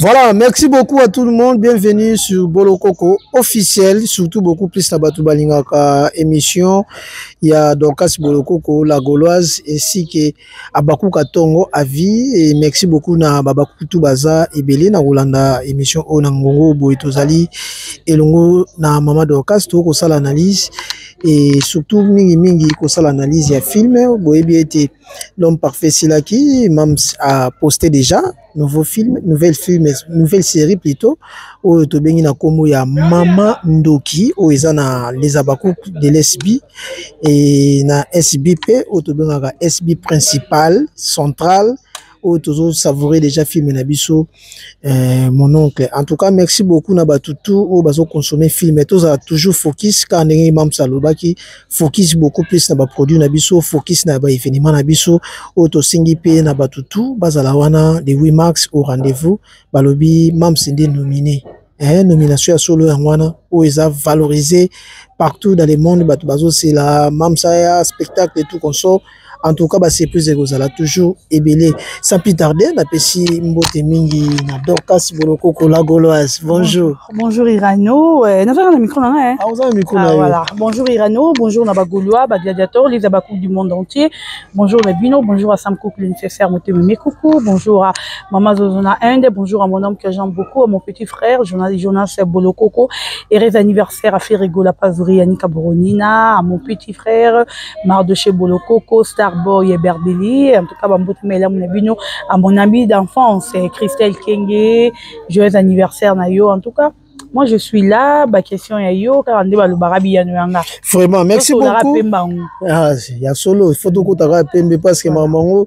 Voilà, merci beaucoup à tout le monde. Bienvenue sur Bolo Koko officiel, surtout beaucoup plus na Batu Balingaka émission. Il y a Dorcas Bolo Koko, la Gauloise, ainsi que Abakou Katongo à vie. Et merci beaucoup na Babakou Toubaza et Belé na Rolanda émission Onangongo Boitozali et Longo na Mama Dorcas, tout ça l'analyse. Et surtout mingi kosa l'analyse ya film boyebi été l'homme parfait Silaki Mams a posté déjà nouvelle série plutôt au to bengi na kombo ya Mama Ndoki o ezana les abakou de l'SB et na SBP au to benga SB principal central où toujours savourer déjà film Nabiso mon oncle. En tout cas, merci beaucoup na batutu au bazo consommer film et tous a toujours focus quand on Mam Saloba qui focus beaucoup plus na ba produit Nabiso, focus na ba événement Nabiso au to singi pe na batutu bazala wana de 8 max au rendez-vous balobi Mam Sinde nominé. Nomination à solo wana où ils a valorisé partout dans le monde batu bazo c'est la Mam Saya spectacle et tout qu'on sort. En tout cas, c'est plus égozala toujours ébélé. Sans plus tarder, on appelle Mbote Mingi, Dorcas Bolo Koko, la Gauloise. Bonjour. Bonjour Irano. Vous avez un micro là, hein? Ah, vous avez un micro là. Voilà. Bonjour Irano, bonjour Naba Gaulois, Gladiator, les Abakou du monde entier. Bonjour Nabino, bonjour à Sam Cook, le nécessaire, Motememe Coucou. Bonjour à Maman Zozona Inde, bonjour à mon homme que j'aime beaucoup, à mon petit frère, Jonas Bolo Koko. Heureux anniversaire à Ferrigo La Pazouri, Annika Boronina, à mon petit frère, Mardoché Bolo Koko, Starboy et Berdeli. En tout cas, à mon ami d'enfance, Christelle Kenge, joyeux anniversaire Nayo. En tout cas, moi je suis là, ma question est yo, vraiment, merci beaucoup. Ah, il y a solo, il faut que tu parce que maman,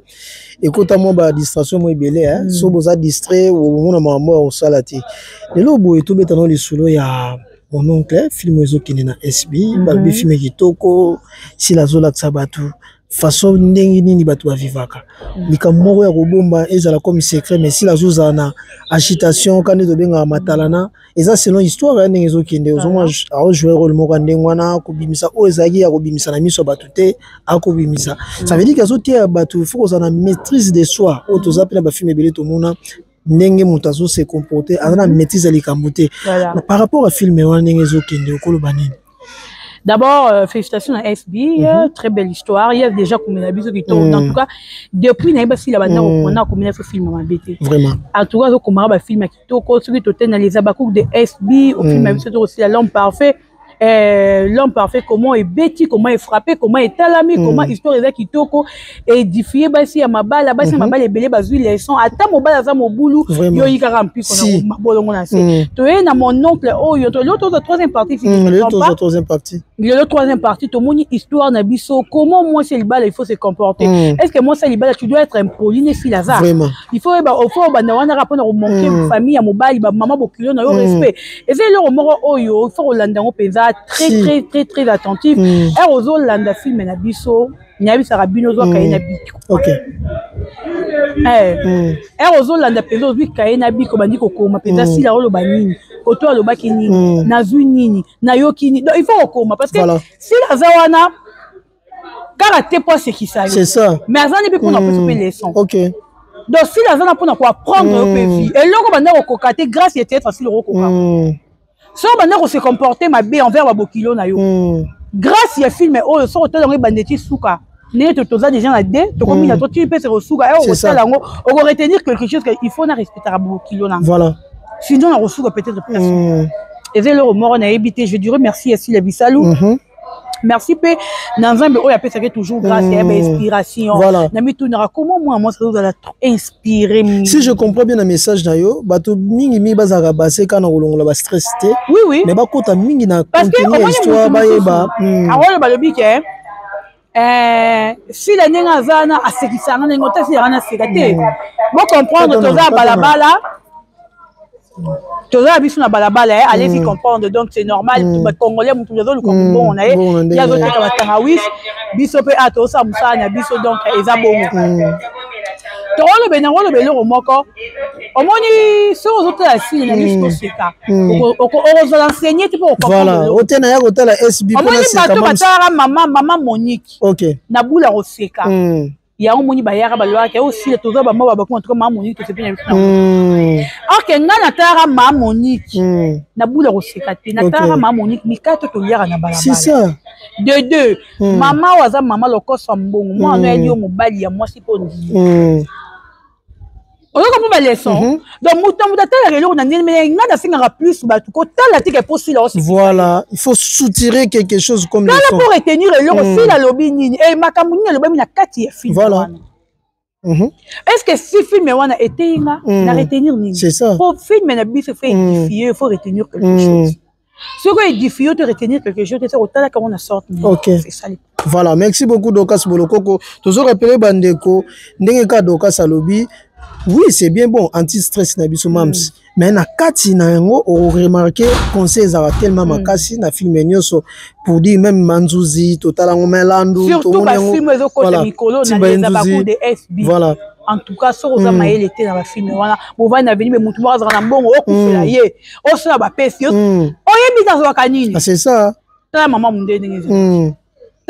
écoute moi ba distraction moi belé hein, so boza distrait ou mon maman au salati. Le lobo et tout betano les solo ya mon oncle film ezo kinena SB, balbi film kitoko, si la zola sabatu. Façon ndenge nini batu vivaka likamoko ya kobomba ezala comme secret mais si la zoza na agitation quand to benga matalana eza selon histoire ya ndenge ezokende ozoma a jouer rôle moko ndenge wana kobimisa o ezaki ya kobimisa na miso batu te akobimisa ça veut dire que azotia batu faut qu'on a maîtrise de soi o toza pena ba film ebele to mona ndenge mutazo se comporter ana maîtrise ya likambo te par rapport à film wana ndenge ezokende okoloba nini. D'abord, félicitations à SB, très belle histoire. Il y a déjà combien d'habits qui tournent. En tout cas, depuis Naïbasi, la bande, on a combien de films à BT. Vraiment. En tout cas, on a un film qui tourne, celui qui tourne dans les abakou de SB, au film aussi l'homme parfait. L'homme parfait, comment est bêti, comment est frappé, comment est talami, comment histoire est qui toko édifié, basi à ma balle, basi à ma balle, belé, basu, les sons, à ta mobile, à mon boulot, yo y a rempli, qu'on a bolongo na c'est. Tu es dans mon oncle, oh, yo, l'autre troisième partie, l'autre troisième partie. Le troisième partie, tout le monde histoire na biso, comment moi c'est le bal, il faut se comporter. Est-ce que moi c'est le bal, tu dois être impoli, ne si lazare. Vraiment. Il faut, au fond, bah, on a rapport au manquer famille, à mobile, maman, bokilo, na yo respect. Et c'est le moro, oh, yo, il faut Hollande, on pesa. Très attentif. Et aux Hollande film na biso, nyabi sarabino zo kaina biko. OK. Et aux Hollande peso bi kaina biko bandi kokoma pesa si la lo banini. Oto lo bakini, nazu nini, na yokini. Donc il faut kokoma parce que si la zawana karaté pas ce qui ça. C'est ça. Mais azani bi pour na poser les leçons. OK. Donc si la zana pour na quoi apprendre au pays. Et loko banda kokate grâce était facile roko. Si on se comporter ma bé envers Wabokilo na yo. Grâce à film oh so hotel on bandeti souka. Né to toza déjà na dé, to comme il a toi tu peux se souka et hotel lango on va retenir quelque chose qu'il faut na respecter Wabokilo na. Voilà. Sinon on souka peut-être personne. Et c'est le mort na évité, je dirais merci à Sila Bisalou. Merci pe Nanzambe o ya pe ça toujours grâce à inspiration. Voilà. Na mi tournera comment moi ça vous allez inspirer. Si je comprends bien le message d'ailleurs, bato mingi mi bazaka basé quand on longola ba stress té. Oui. Mais ba kota mingi na continuer histoire ba yeba. Awolo ba lobi ke si la nenga zana asekisanga ngota si rana sekate. Bon comprendre toza balabala. Tu as vu sur la balabala, allez-y comprendre, donc c'est normal. Les Congolais, tout le monde, on a il y a d'autres qui ont tangawis, bisope ato sa musana, biso donc ezabongo. Tolo benangolo belo moko. Omoni so autres assis na biso seka. On va enseigner pour comprendre. Voilà, otena ya kotala SB pour na seka. Omoni bato batara maman Monique. OK. Na bula oseka. ya omoni bayaka balwaka aussi le tozo ba mwa ba ko ma Monique to se bien ok ngana tara ma Monique na bula ko sekati na tara ma Monique mikato to liaka na balabala c'est ça de deux maman waza maman lokoso mbongo moi no eli o mobali ya mwasi po ndi on a pas leçon donc mouton tala relo na ndene mais ngana singara plus batu ko tala tike possible aussi voilà il faut soutirer quelque chose comme le son pour retenir le aussi la lobby nini et makamuni le lobby na kati ya film voilà est-ce que si film wana était na retenir nini c'est ça pour film na biso fait édifier il faut retenir quelque chose si on édifier te retenir quelque chose c'est autant là qu'on a sorti c'est ça. Voilà, merci beaucoup Dokas Bolokoko. Toujours rappeler bandeko ndenge ka Dokas alobi. Oui, c'est bien bon anti-stress na biso mams. Mais na kati na yango on remarqué conseils za tellement makasi na film nyoso pour dire même Manzuzi total ngo melandu surtout ba film ezo côté mikolo na les abakou de SB. Voilà. En tout cas so za maele était dans la film wana bova na veni be mutu mo za na mbongo okufela ye. O so ba pesi o yebi dans wa kanini. Ah c'est ça. Ta maman munde ndenge.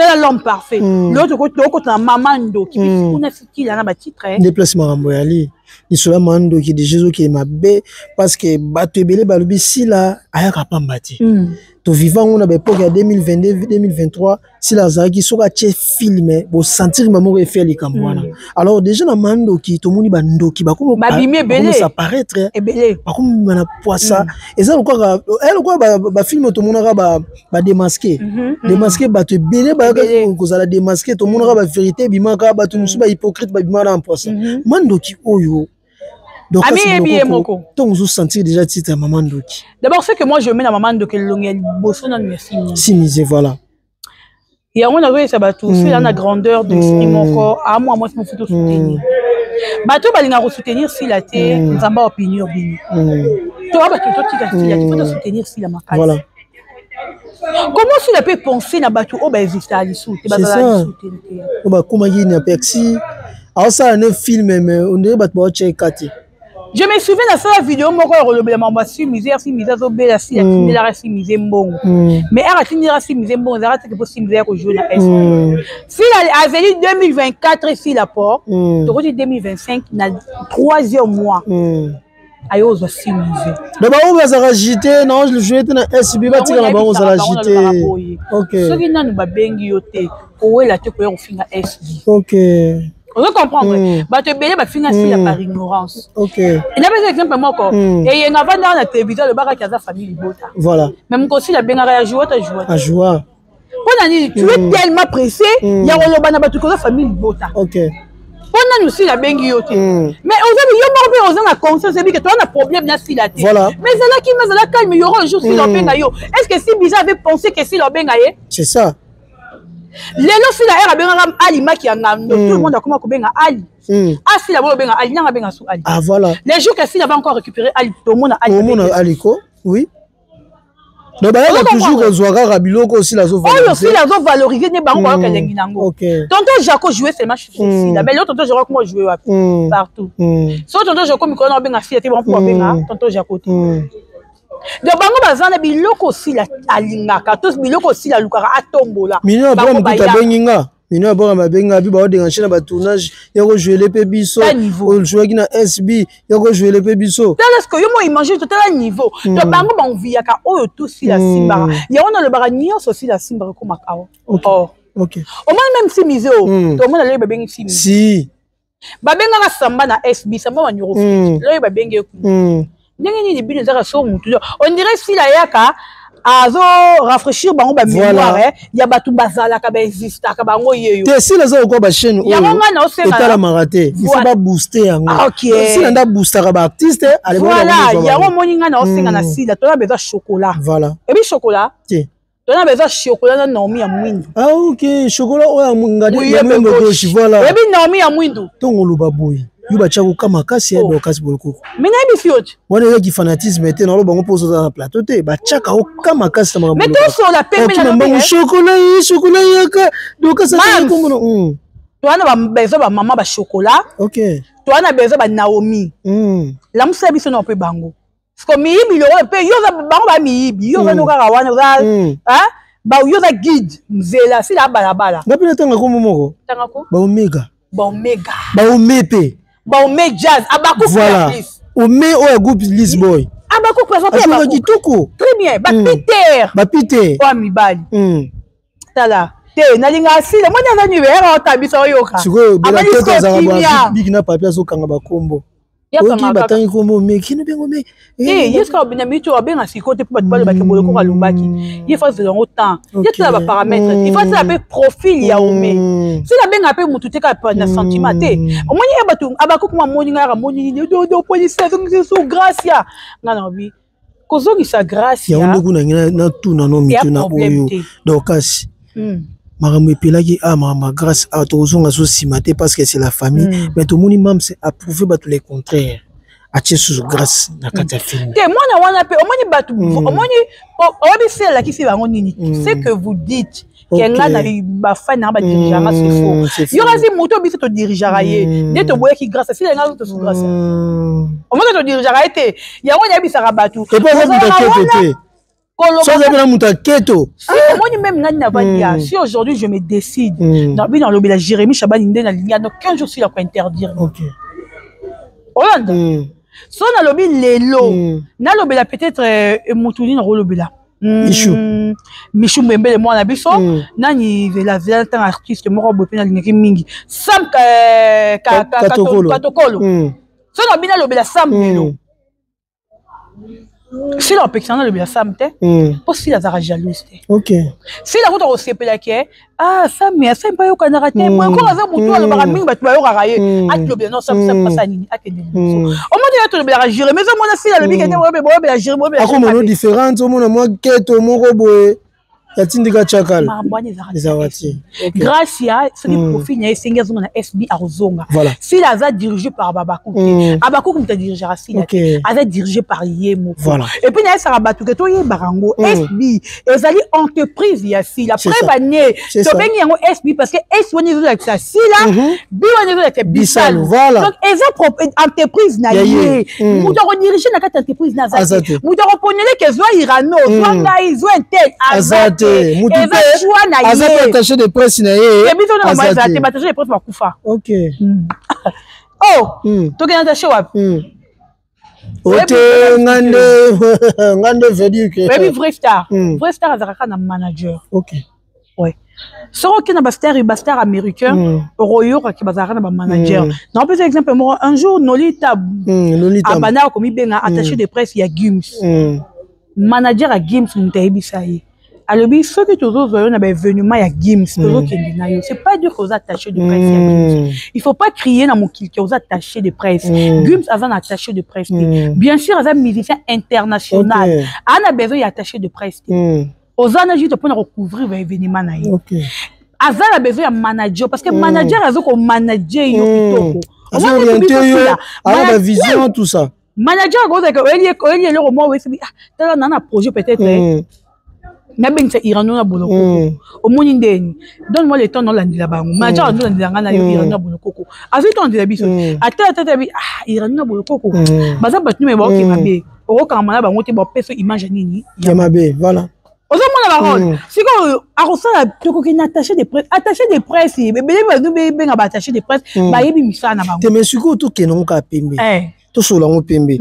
C'est l'homme parfait. L'autre côté, la maman d'eau qui a un titre. Déplacement à Moyali. Il soit mando qui est Jésus qui est ma bé parce que bateau belé balubi si là aya kapambati. To vivant on a l'époque en 2022 2023 si la zaki soka che filmé bo sentir maman refaire les camouana. Alors déjà la mando qui to moni bando qui ba comme ça apparaître ba comme na poissa et ça encore elle quoi ba film to mona ba démasquer démasquer bateau belé ba ko za la démasquer to mona ba vérité bima ka ba to musu ba hypocrite ba bima na poissa mando qui oyo. Donc, on vous sentir déjà titre à Maman Doki. D'abord, c'est que moi, je mets la Maman Doki, l'ongel, bosso dans le simisé, voilà. Et on a vu ça, c'est la grandeur de mon corps. À moi, je me fous de soutenir. Bateau, il va soutenir si la terre, nous avons opinion. Tu vois, il faut soutenir si la marque. Voilà. Comment tu peux penser à bateau, oh, ben, existe à l'issue. C'est ça. Comment il y a un pexi. Alors, ça, un film, mais on dirait que tu vas checker. Je me souviens de cette vidéo, moi, quand je me suis misère, si misère, si la misère, si misère, bon. Mais elle a fini si misère, bon, elle a dit que si misère, que je joue dans S. Si elle a dit 2024, si la porte, tu 2025, na 3e mois. Aïe, on va si misère. D'abord, on va s'agiter, non, je joue dans SB, va tirer là-bas, on va s'agiter. Ok. Ce qui n'a pas bengi yote, où est la tête pour finir SB. Ok. On veut comprendre. Bah, tu es bien, bah, finalement, par ignorance. Ok. Et là, par exemple, moi, quoi. Et il y a dans la télévision, le bar qui a sa famille, voilà. Même aussi, la bien à jouer, tu joues. À jouer. Tu es tellement pressé, il y a le bar qui a sa famille, ok. On a aussi la bengue yote. Mais aujourd'hui, il y a conscience que tu as un problème dans la tête. Voilà. Mais c'est là qui m'a calme, il y aura un jour si l'on bengue. Est-ce que si Bizarre avait pensé que si l'on bengue, c'est ça. Les gens si la air a bien Ali Maki tout le monde a comment benga Ali. Ah si la benga Ali, n'a benga sous Ali. Ah voilà. Les jours que si la va encore récupérer Ali, tout le monde a Ali. Tout le monde a Ali ko, oui. Donc bah il y a toujours Zoara Rabiloko aussi la zo valoriser. Oh aussi la zo valoriser ne bango ka lengi nango. OK. Tonton Jaco jouer c'est match ici. La belle tonton Jaco comment jouer partout. So tonton Jaco mi ko na benga si était bon pour benga tonton Jaco. De bango bazana biloko si la alingaka tous biloko si la lukara atombola mino ba mbuta benginga mino ba mabenga bi ba dérancher na ba tournage ya ko jouer les pébiso on jouer na SB ya ko jouer les pébiso est-ce que yo mo imagine tout à niveau de bango ba onviaka oyo tous si la simba ya on le baragnion aussi la simba ko makao OK OK au moins même si misé tout le monde le bengi si ba benga ka samba na SB samba wa nyoro le ba bengi on dirait si la yaka azo rafraîchir bango ba mémoire ya batu bazala ka ba existe ka bango yeyo te si les ko ba chaîne ya nga na osema la maraté il faut ba booster yango si nda booster ka ba artiste allez voilà ya ngo moninga na osenga na sida to na besoin chocolat voilà et puis chocolat ti to na besoin chocolat na Naomi ya mwindo ah OK chocolat oya ngadi ya même gauche voilà et puis Naomi ya mwindo tongo luba boy yuba chako kama kasi ya Dokas Bolokoko mais na bifiot wana yaki fanatisme était na lo bango poso za plateau te ba chaka o kama kasi na mais tout sur la pembe na bango chocolat yaka Dokas sa ko mono to ana ba bezo ba mama ba chocolat OK to ana bezo ba Naomi la musa biso na pe bango parce que mi bi lo pe yo za bango ba mi bi yo za no ka wana za ba yo za guide mzela si la balabala ngapi na tanga ko momoko tanga ko ba omega Omega. Omepe. Omega Jazz. Abakou voilà. Ome au groupe Lisboy. Abakou présente Abakou. Très bien. Peter. Oh mibali. Tala. Nalinga asile. Moi nana numéro otabisa oyoka. Siko bela tete za ba bigina papier zo kanga bakombo. Oki batangi kombo me kino bengo me. Yeska obina mitu obenga sikote pour batba ba keboloko ka lumbaki. Il faut faire autant. Il y a ba paramètres. Il faut ça be profil ya ome. Si la benga pe mutu te ka na sentiment te. Omoni ya batu abaku kuma moni ngara moni do police so gracia. Ngana bi. Kozongi sa gracia. Ya onde kuna na tu na no mitu na oyo. Donc kasi. Maramou epelaki ma grâce à tozonga so simate parce que c'est la famille mais tout le monde c'est approuvé tous les contraires a sous grâce na kata film te mwana wana pe omoni batu omoni obi sela ki fi bango nini c'est que vous dites que ngana ba fan na ba dirigeant c'est faux yora si moto bi to dirigeant ye ne to boye ki grâce si la ngana to sous grâce omoni to dirigeant te ya wona bi sara batu et pas ça si aujourd'hui je me décide dans le Jérémy Chabani il y a 15 jours s'il a quoi interdire. Hollande. Si on a lobby lelo, na lobela peut-être Moutouni na lobela. Michou Mbembe moi na biso, nani vela tant artiste moko bope na lingi mingi. Sam Katokolo. Si on a bien lobela Sam lelo. Si la personne le bien samte, pour si la zara jalouse. OK. Si la route au CPLA qui est ça mais ça pas au Canada moi encore avec mon tour le baraming ba tu va railler at le bien non ça pas ça ni at le au moins tu le bien gérer mais moi si la le bien que gérer moi bien comme on différente au moins moi keto mon robot Yatindika chakal. Grâce à ce qui profite, il y a des SB à Rozonga. Si la ZA dirigée par Babakou, Abakou comme tu dirigé à Sila, a dirigé par Yemo. Et puis il y a Sarabatou que toi Barango SB, et allez entreprise il y a Sila. Après année, tu bien y SB parce que SB on est avec ça Sila, B on est avec Bissal. Donc les entreprises na yé, nous devons diriger la carte entreprise na ZA. Nous devons prendre que soit Irano, soit Naï, soit Tel, Azate. Attaché de presse na attaché de presse bakufa. OK. Oh, to gena attaché wapi? Ote ngande veut dire que oui vrai star azaka na manager. OK. Ouais. Soro ki na bastar américain royo ki bazaka na manager. Non peut exemple un jour Nolita abana komi benga attaché de presse ya Gims. Manager à Gims mutayebisa ye. Alors, il faut que tous les gens aient événement à Gims, c'est pas dur aux attachés de presse à Gims. Il faut pas crier dans mon kill aux attachés de presse. Gims a un attaché de presse. Bien sûr, il y a un musicien international. On a besoin d'attaché de presse. Aux années, pour recouvrir l'événement. Azal a besoin d'un manager parce que manager a besoin manager la vision tout ça. Manager il y a le moment où il un projet peut-être. Mais ben c'est Irano na boloko au moni ndeni donne-moi le temps dans landila bango manager ndo landila ngana yo Irano na boloko afi to ndila biso ata bi Irano na boloko baza batnu me ba oki mabe o ka mala bango te ba peso image nini ya mabe voilà ozo mona ba rôle siko akosala toko ki attaché de presse bebe ba no be nga ba attaché de presse ba yebi misana bango te me siko to kenon ka pembe to sola ngo pembe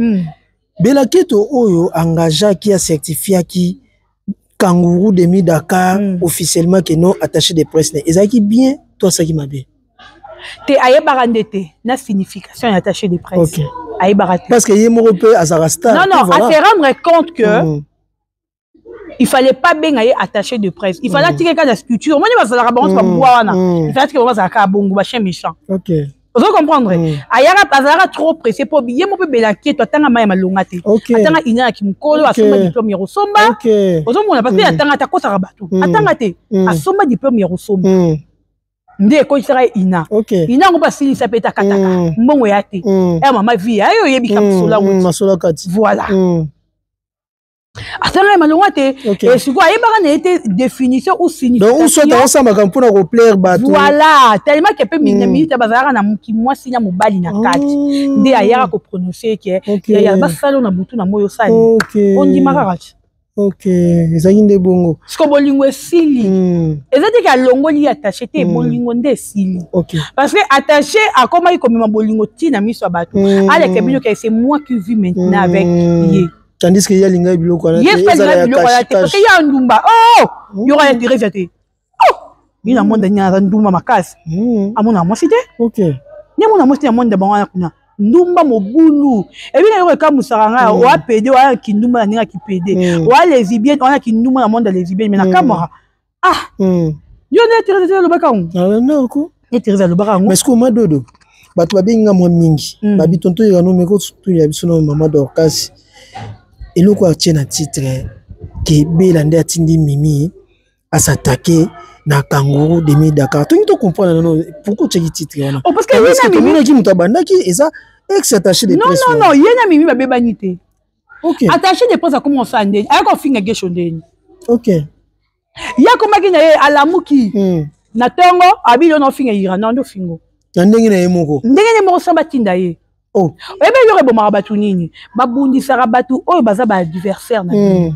bela keto oyo engagea qui a certifié qui Kangourou de mi Dakar officiellement que non attaché de presse ezaki bien toi ça qui m'a bien te aye barandete na signification attaché de presse aye barate parce que yemo peu azarasta non à te rendre compte que il fallait pas bien aye attaché de presse il fallait tirer la structure moi ni ba la balance ba boana il fallait que on va ka bongo ba chien méchant OK. Vous comprendre ayara azara trop pressé pour bien mo pe belaki to tanga maya malonga te atanga ina ki mukolo asoma diplôme ya Rosomba ozo mona parce que atanga ta kosa rabatu atanga te asoma diplôme ya Rosomba ndé ko isara ina ina ngo basili sa peta kataka mbongo ya te e mama vie ayo yebi ka sola ngo masola kati voilà atanga malonga te et siko ayebaka na été définition ou signification donc on soit ensemble quand pour nous plaire bateau voilà tellement que peut minute bazara na muki mwasi na mobali na kati ndé ayara ko prononcer que ya basalo na butu na moyo sali on dit makakati Ok, ezali nde bongo. Siko bolingo esili. Ezali ka longoli attaché te bolingo nde esili. Ok. Parce que attaché à comment il comme bolingo tina miso abatu. Allez kebino que c'est moi qui vis maintenant avec ye. Tandis que ya linga biloko na. Yes, parce que ya ndumba. Oh, y aura intérêt j'étais. Oh, il a monde na ndumba makasi. Amona moi c'était. Ok. Ni mona moi c'était monde bon kuna. Ndumba mobulu ebina yo ka musaranga wa PD wa kindumba ninga ki PD wa lesbienne on a kindumba na monde lesbienne mais na kamera yo ne Teresa le baka on non ko ne Teresa le baka mais ce que ma dodo batu babenga mo mingi babi tonto ya no meko tu ya biso no mama Dorcas eloko atie na titre ke bela nde atindi Mimi à s'attaquer na kangourou demi Dakar. Tu ne comprends non pourquoi tu as dit titre là. Oh parce que Mimi qui mutabanda qui et ça ex attaché de presse. Non yena Mimi ba bebanité. OK. Attaché de presse a commencé à ndeni. Ayako finga gesho ndeni. OK. Ya komaki na ye alamuki. Na tongo abilo no finga ira na ndo fingo. Na ndenge na ye moko. Ndenge ne moko samba tinda ye. Oh. Ebe yore bomaka batu nini? Babundisaka batu oyo baza ba adversaire na ye.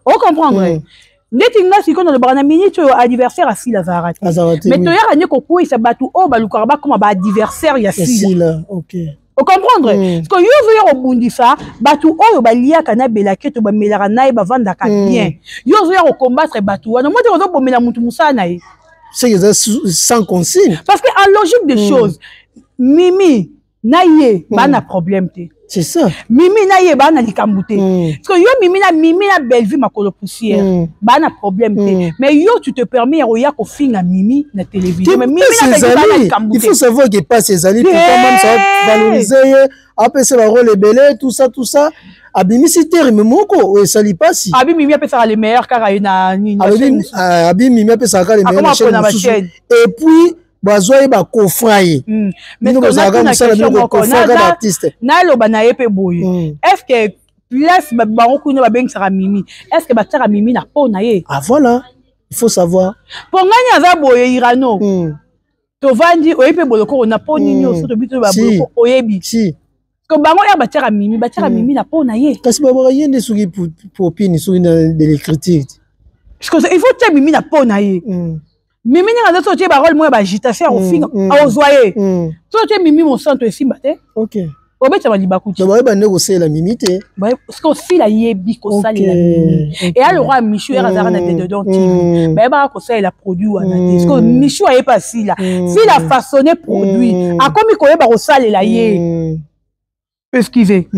On comprendre. Ndeti nga sikoyo na bana minute adversaire à Sila Zarate. Mais to yaka ne ko kuisa batu o balukaka ba comme ba adversaire ya Sila. OK. On comprendre parce que yo zo yo bundisa batu oyo baliaka na belake to ba melaka na ba vandaka bien. Yo zo yo combattre batu wana mo te zo bomela mutu musana ye. C'est sans consigne. Parce que en logique des choses Mimi na ye ba na problème te. C'est ça. Mimi na ye ba na likambuté. Parce que yo Mimi na belle vie makolo poussière. Ba na problème te. Mais yo tu te permets ya ko finga Mimi na télévision. Mais Mimi na ba likambuté. Il faut savoir qu'il passe ses alliés pour même ça valoriser après c'est la rôle belé tout ça abimi si terme moko o sali pasi. Abi Mimi apesa les meilleurs car na ni. Abi Mimi apesa les meilleurs chaînes. Et puis bazoye ba kofraye mais que ça na question d'artiste na loba na yepe boye est-ce que place ba okuna ba beng sera Mimi est-ce que ba tera Mimi na po na ye voilà il faut savoir pour nganya za boye irano to vandi oyepe boloko na po nini oso to bito ba boloko oyebi si que bango ya ba tera Mimi na po na ye kasi ba ba yende suki pour pini suki de l'écriture parce que il faut tera Mimi na po na ye Mimi n'a pas de rôle moi agitation au fin au zoyer. Toi tu Mimi mon centre ici matin. OK. Au bet ça va libakuti. Donc ba négocier la Mimi té. Parce que si la yebi ko ça la Mimi. Et alors roi Michou era zara na dedans ti. Ba ko ça la produit wana té. Parce que Michou a pas si là. Si la façonner produit, a comme ko yeba ko ça la ye. Esquiver.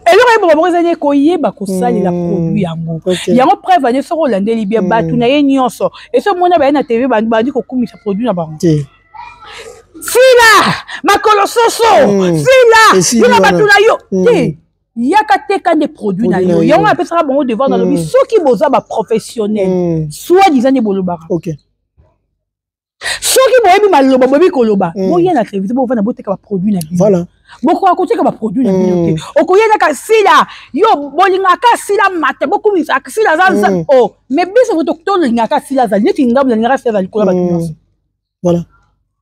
Et le représenter ko yeba ko ça la produit yango. Yango preuve ne soko landeli bien batu na ye nyonso. Et ce mona ba na TV bandi ko kumisa produit na bango. Sila makolo soso. Sila yo na batu na yo. Té yaka teka des produits na yo. Yango apesaka bango devant dans le bi soki boza ba professionnel. Soit disant ne bolobaka. OK. Soki boyebi maloba boyebi koloba. Mo yena télévision bo vana boteka ba produit na bi. Voilà. Boko akoteka ba produit na bino te okoyena ka sila yo bolingaka sila mate boku misa sila zanza oh mais biso voto tolingaka sila za neti ngam ngaka sila likola ba nyonso voilà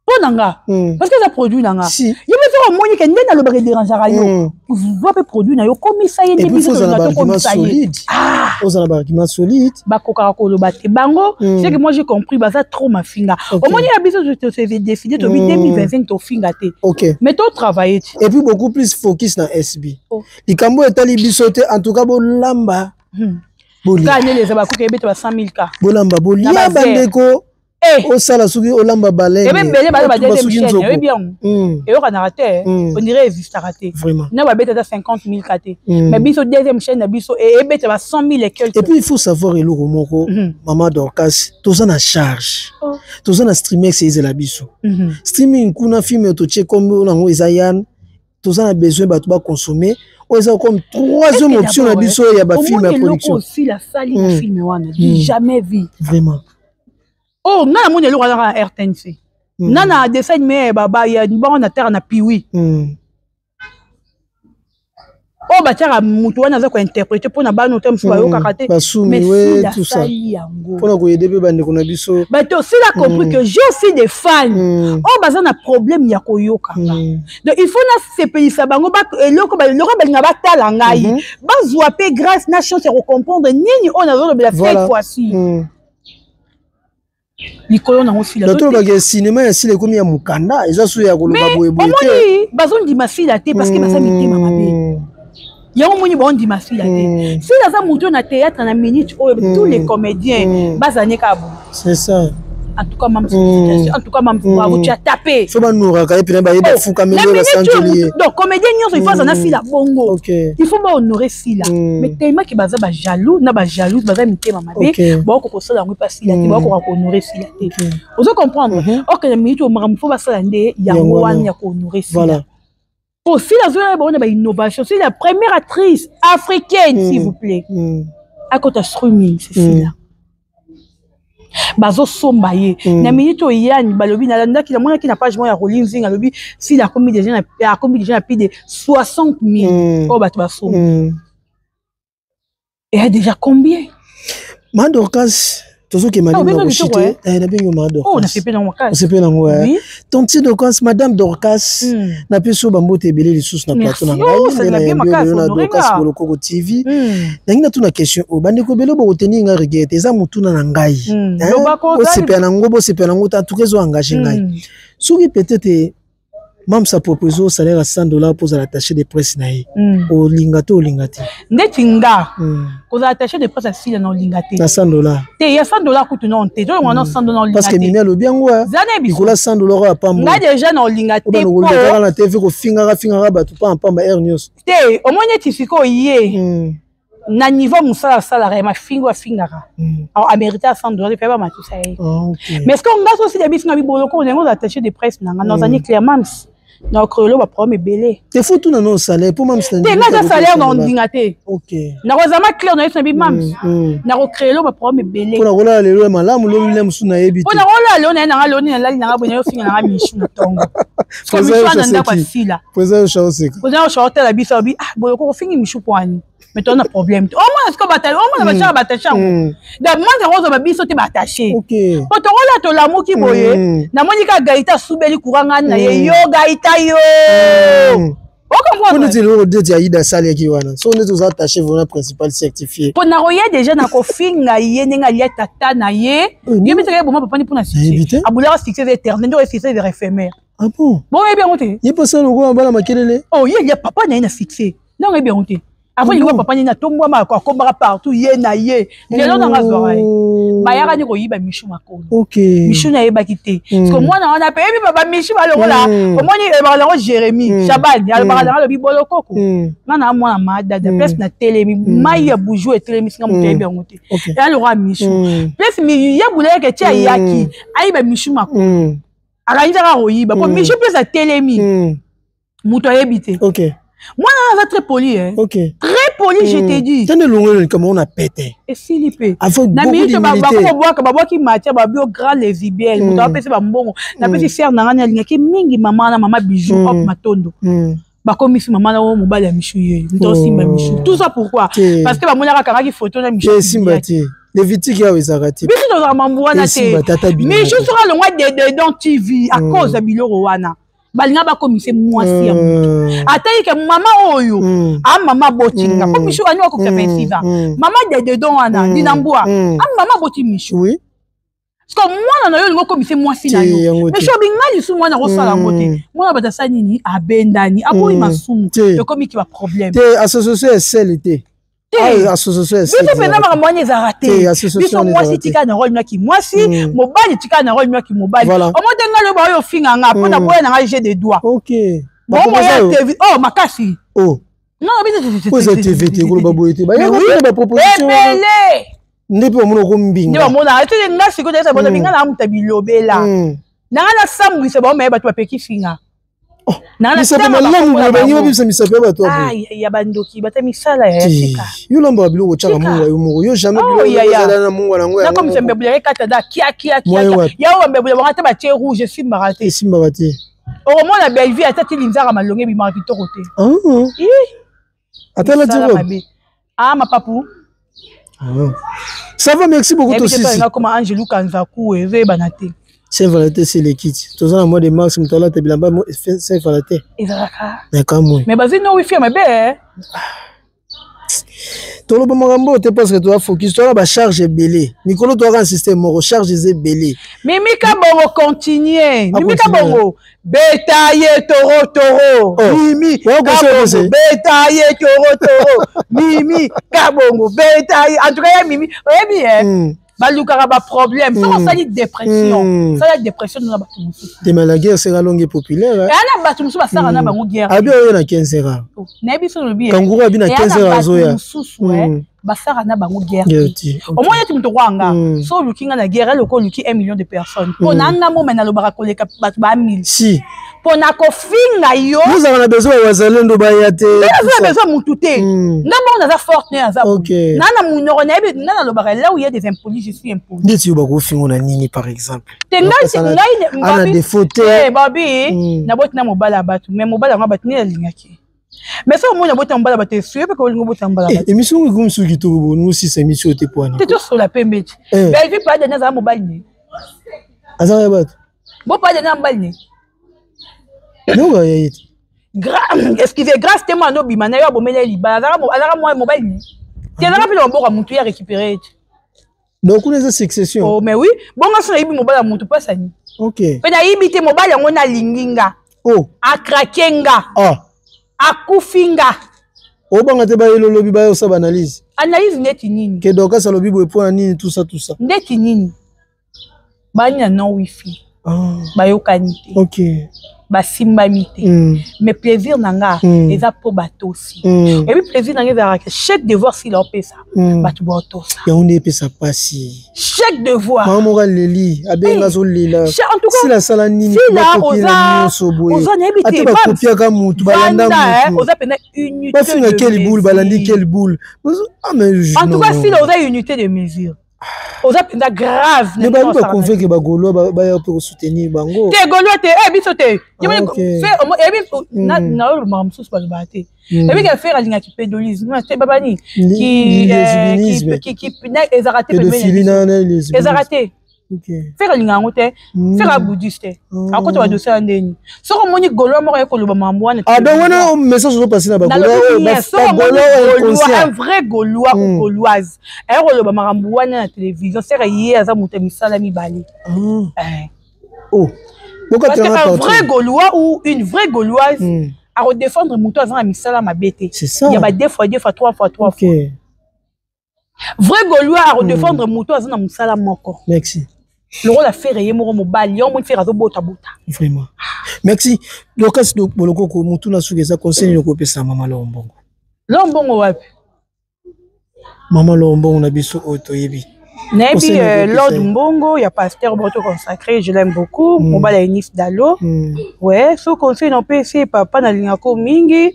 ponanga parce que ça produit nanga si yo biso omoni ke ndena lo ba déranger yo vous pe produit na yo komisa ye ne biso na to komisa ye aux arguments solides ba koka koloba te bango c'est que moi j'ai compris baza trop mafinga omoni ya biso je te décider to 2025 to finga te OK mais to travailler et puis beaucoup plus focus na SB likambo etali biso te en tout cas bolamba bolamba les abakuka ebete ba 100 000 ka bolamba bolia bandeko au sala suki olamba balai et même belé ba deuxième chaîne et bien et on a raté on dirait existe raté vraiment na ba beta 50 000 katé mais biso deuxième chaîne na biso et beta ba 100 000 et quelques et puis il faut savoir eloko moko maman Dorcas toza na charge toza na streaming c'est la biso streaming kuna film to check comme nango ezayan toza na besoin ba to ba consommer oza comme troisième option na biso ya ba film ya production aussi la salle na film wana jamais vu vraiment. Oh, na mon elo na RTNC. Na dessin mais baba ya bon na terre na piwi. Oh batiaka mutu wana za ko interpréter pour na bano tem so yo kakaté mais ouais tout ça pour na ko aider be bande ko na biso bato aussi la compris que j'ai aussi des fans oh baza na problème ya ko yoka donc il faut na sepelisa bango ba eloko ba loko ba ngaba tala ngai bazwa pe grâce na chance de comprendre nini on a la cette fois-ci likolo na osila to ba ke cinéma ya sile komi ya mukanda eza so ya koloba boye boye te bazo ndima sila te parce que basa mitima mabe Yao moni bon di masila te. Si dans un mouton na théâtre na minute tous les comédiens bazane kabo. C'est ça. En tout cas même bravo tu as tapé. Faut pas nous raconter puis ba yeba fou caméra la centurie. Donc comédien nyonso il faut ça sila bongo. Il faut pas honorer sila. Mais tellement que baza ba jaloux na ba jalouse baza mitema mabe. Bon ko sala ngwe pas sila te ba ko honorer sila te. Vous comprendre? OK na minute o maram faut ba sala nde yango wana ya ko honorer sila. Voilà. Aussi, la innovation, c'est la première actrice africaine, s'il vous plaît. À côté de streaming, c'est celle-là. Bazo sombaye. Na minute o yann balobi na landa ki na mona ki na page moi ya Rolling Zing alobi si la commis déjà a plus de 60 000. Oh bato baso. Et a déjà combien? Mandorcas toujours que madame Dorcas na bingo madame oh na sepe na Dorcas sepe na ngwa tonti Dorcas madame Dorcas na peso bambote ebele lisusu na plateau na ngai na Dorcas Bolokoko TV na tuna question o bande ko belo bo tenir nga regret eza mutuna na ngai o sepe na ngo bo sepe na ngo ta tukezo engagé ngai soki peut-être même ça propose au salaire à $100 pour l'attaché de presse naï au lingato lingati ndetinga pour l'attaché de presse à na lingati na $100 te ya $100 coûte non te donc on a $100 lingati parce que mine lo bien wa il coûte $100 à pamba nga déjà na lingati pour la TV ko finga ba tout pas en pamba air news te au moins tu fiko yé na niveau musala salaire ma fingo fingara alors amérité à $100 et pas ma tout ça mais est-ce qu'on a aussi des bisna biboloko on a attaché de presse na nos années clairement donc le problème est belé te faut tout non salaire pour même c'est un salaire non dingaté OK na rozama clair na bi mam na recréer le problème est belé pour la le malamu lo lem suna yebi pour la lo na lo na la na bonyo finga na michu na tongo parce que michu na ndako sila poza cho seka poza cho hotel biso bi ah boyo ko fingi michu poani mais tu as un problème au moins est-ce que bataille au moins va attacher donc moi je rose ba biso te attaché OK pour to la to l'amour qui boye na monika gaita subeli kuranga na yo gaita yo on comprend on dit le de Aïda Sale qui wana so on est tous attachés vraiment principal certifié pour na roya déjà na ko finga ye ninga lia tata na ye yebi te bon papa ni pour na succès abula succès éternel ndo succès de éphémère ah bon bon et bien monté il pas ça le gros bala makelele oh il y a papa na succès non et bien monté avant il voit papa ni na tombo ma ko ba partout ye na ye lelo na ngazora ba yaka ni ko yiba michu makolo OK michu na yeba kité parce que moi na pa yebi papa michu ba longo la comment ni ba longo Jérémy Chabal ya ba na le bibolo koko na moi na dada place na télé mai ya boujou et télé misinga mo tebi ngote ya le roi michu place mi ya boulé ke tia yaki ayiba michu makolo ala nzaka ko yiba ko michu place na télé mi muto yebité OK moi, on va très poli, hein. OK. Très poli, je t'ai dit. T'as le comment on a pété. Et Philippe. Avec beaucoup d'humilité. Qui matière, bio grand les ibel. On doit passer bon. Na petit faire na ngana linga ki mingi maman bijou hop matondo. Ba comme si maman na o mobile ya michu ye. Ndo simba michu. Tout ça pourquoi? Parce que ba mona ka ki photo na michu. Simbati. Les vitiques ya wezarati. Biso dans mamboana te. Michu sera le mois de dans TV à cause de biloro wana. Balinga ba komise mwasi ya mutu atayi ke mama oyo a mama botinga ko mishu ani wa ko defensive mama de don wana dinambua a mama boti mishu oui parce que mwana na yo lingo komise mwasi na yo mishu bingali su mwana ko sala ngote mwana batasa nini abendani aboyi masumu yo komi ki ba problème te association est celle association est celle bino pena ba za raté biso mwasi tika na rôle mwaki mwasi mobali tika na rôle mwaki mobali o motenga le ba yo finga nga pona boye na jeu de doigt OK bon moi TV oh makasi oh non mais c'est TV te ko ba boyete ba ya ba proposition ndipo mono ko mbinga ndipo mona ete nga siko tesa bona binga na muta bilobela na na sambu se ba me ba to peki finga na na sambu malamu ba ngiba bisa misape ba to ya bandoki bata misala ya tika yo lamba bilo ko chaka mungu yo mungu yo jamais bilo ko na mungu na ngo na comme sembe bule kata da kia ya wa mbebule ba ta ba tie rouge simba raté au moins la belle vie atati linzara malonge bi marquito côté Attends, la dire. Ah, ma papou. Ça va, merci beaucoup. Aussi. Comme Angelou Kanzaku et Banate. Saint-Valentin, c'est les kits. Tout ça, moi, de mars, je suis là, Saint-Valentin. Mais vas-y, non, oui, fille, mais bien. Tout le monde te parce que tu as focus. Tu as la charge belé. Nicolo, tu as un système, mon recharge est belé. Mimika Bongo continue. Mimika Bongo. Bétaillé toro. Mimi Kabongo. Bétaillé toro. Mimi Kabongo. Bétaillé. En tout cas, Mimi. Oui, bien. Baluka ba problème. Ça, ça dit dépression. Ça, la dépression, nous avons tout. Mais la guerre sera longue et populaire. Et on a battu nous ça na ba guerre. Abi on a 15 heures. Nebi so lobi. Kangourou abi na 15 heures azoya. Basara na bango guerre. Au moins tu mto kwanga. So lukinga na guerre loko luki 1 million de personnes. Pona nga mo mena lo barakoleka batu ba 1000. Si. Pona ko finga yo. Nous avons besoin de wazalendo bayate. Nous avons besoin mutu te. Ngamba on a forte ne aza. OK. Nana munoro na bi nana lo bara là où il y a des impôts, je suis impôts. Dit yo bako fingo na nini par exemple. Tenga si ngai ana des photos. Eh babi na boti na mobala batu mais mobala nga batu ne lingaki. Mais ça, moi, je vais te suivre parce que je vais te suivre. Émission comme ceux qui tournent, nous aussi, c'est émission de points. C'est tout sur la PMB. Mais je vais pas donner un mobile. Bon, pas donner un mobile. Non, excusez, grâce à moi, je vais te dire que moi, mobile. Tu as rappelé un bon à mon tour récupérer. Donc, on a une succession. Oh, mais oui. Bon, on a un mobile à mon tour, pas ça. Ok. Mais on a un mobile, on a linginga. Oh. A krakenga. Ah. Akufinga. Obanga te ba yelo lobi ba yo sa analyse. Analyse neti nini? Que donc ça lobi bo point nini tout ça. Neti nini? Banya non wifi. Ah. Ba yo kanite. OK. Ba simba mite. Mais plaisir nanga eza po bato aussi. Et puis plaisir nanga eza chaque devoir s'il a fait ça. Bato bo to ça. Ya on est ça passi. Chaque devoir. Maman moral leli abenga zo lela. En tout cas si la sala nini ko copie soboye. Oza na ebite. Ba copie ka mutu balanda mutu. Oza pena unité. Ba finga quelle boule balandi quelle boule. Ah mais en tout cas si la oza unité de mesure. Oza pena grave. Mais ba pas convaincre ba golo ba ya pour soutenir bango. Te golo te biso te. Na o mamsus ba bate. Et puis qu'elle fait la pédolisme, c'est babani qui les a raté les a raté. OK. Faire la ngote, faire la bouddhiste. À côté va dossier ndeni. So ko moni golo mo ko lo ba mwana. Ah donc wana message zo passer na ba golo un vrai gaulois ou gauloise. Elle ko lo ba makambu wana na télévision, c'est yé aza muté misala mi bali. Oh. Parce qu'un vrai gaulois ou une vraie gauloise à redéfendre mouton avant à misala ma bête. C'est ça. Il y a deux fois, trois fois. Vrai gaulois à redéfendre mouton avant à misala moko. Merci. Le rôle à faire est moro mobile, on faire azo bota. Vraiment. Merci. Le cas de boloko ko mouton na sugeza conseil le ko pesa mama lombongo. Lombongo wapi? Mama lombongo na biso oto yebi. Nebi Lord Mbongo, il y a pasteur Broto consacré, je l'aime beaucoup. Mobile est Nif Dalo. Ouais, ce conseil non PC papa na lingako mingi.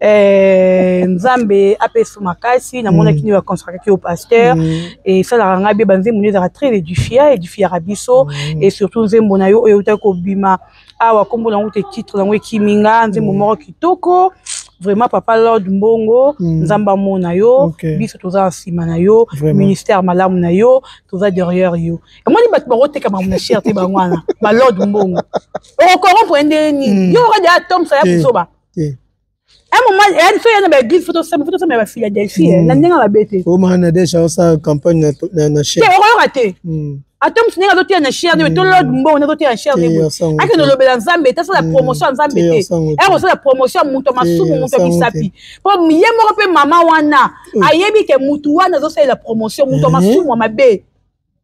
Nzambe apesu makasi na mona kini va consacrer au pasteur et ça la ranga be banze moni za très édifié rabiso et surtout nzembo na yo oyuta ko bima awa kombo na ngote titre na ngwe kiminga nzembo moko kitoko. Vraiment papa Lord Mbongo nzamba mona yo biso toza nsima na yo ministère malamu na yo toza derrière yo et moi ni bat barote ka ba mona cherté ba ngwana ba Lord Mbongo o corrompre ndeni yo regarde atom ça ya kusoba un moment elle fait une belle photo ça me Philadelphie na ndenga ba bete o mana déjà ça campagne na cher te o raté atom singa do tia na cher de to Lord Mbongo na do tia na cher de ake no lobela nzambe ta la promotion nzambe te elle reçoit la promotion muto masumu muto bisapi po miye moko pe mama wana ayebi ke mutu wana zo la promotion muto masumu mabe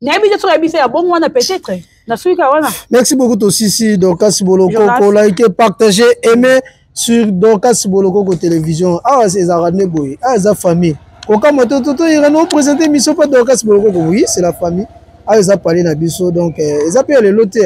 na yebi to yebi ya bon wana peut-être na suika wana. Merci beaucoup aussi Dorcas Boloko ko like partager aimer sur Dorcas Boloko télévision. Ah c'est Zaradne boy ah za famille ko kama toto ira no présenter mission pas Dorcas Boloko oui c'est la famille. Ah, ils ont parlé na biso donc ils appellent le loté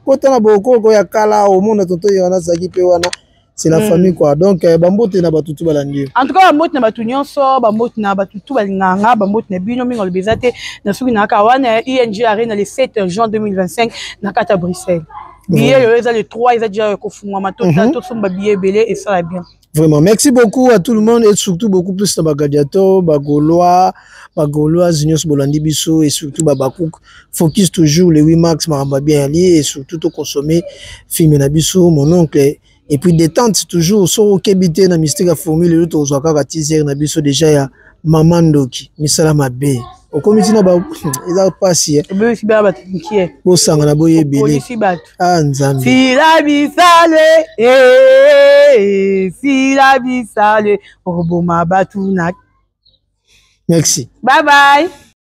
quand on a beaucoup ko ya kala au monde toto yana zaki pe wana c'est la famille quoi donc bambote na batutu balandi en tout cas bambote na batu nyonso bambote na batutu balinganga bambote na bino mingo lebezate na suki na kawana ING Arena le 7 juin 2025 na kata Bruxelles billet le 3 ils a déjà kofungwa matota to somba billet belé et ça va bien. Vraiment, merci beaucoup à tout le monde et surtout beaucoup plus dans Bagadiato, Bagolois, Zunios Bolandi Bisso et surtout Babakouk. Focus toujours le 8 max, Maramba bien allié et surtout tout consommer film Nabisso, mon oncle. Et puis détente toujours, sur au Kébité, na mystique à formule, le tout aux Akaka teaser Nabisso déjà ya Mamandoki, Misala Mabe. Au comité na ba, ils a passé. Ebe si ba batinki e. Bo sanga na boye belé. Polisi bat. Ah nzambe. Fila bisale, fila bisale, oboma batunak. Merci. Bye bye.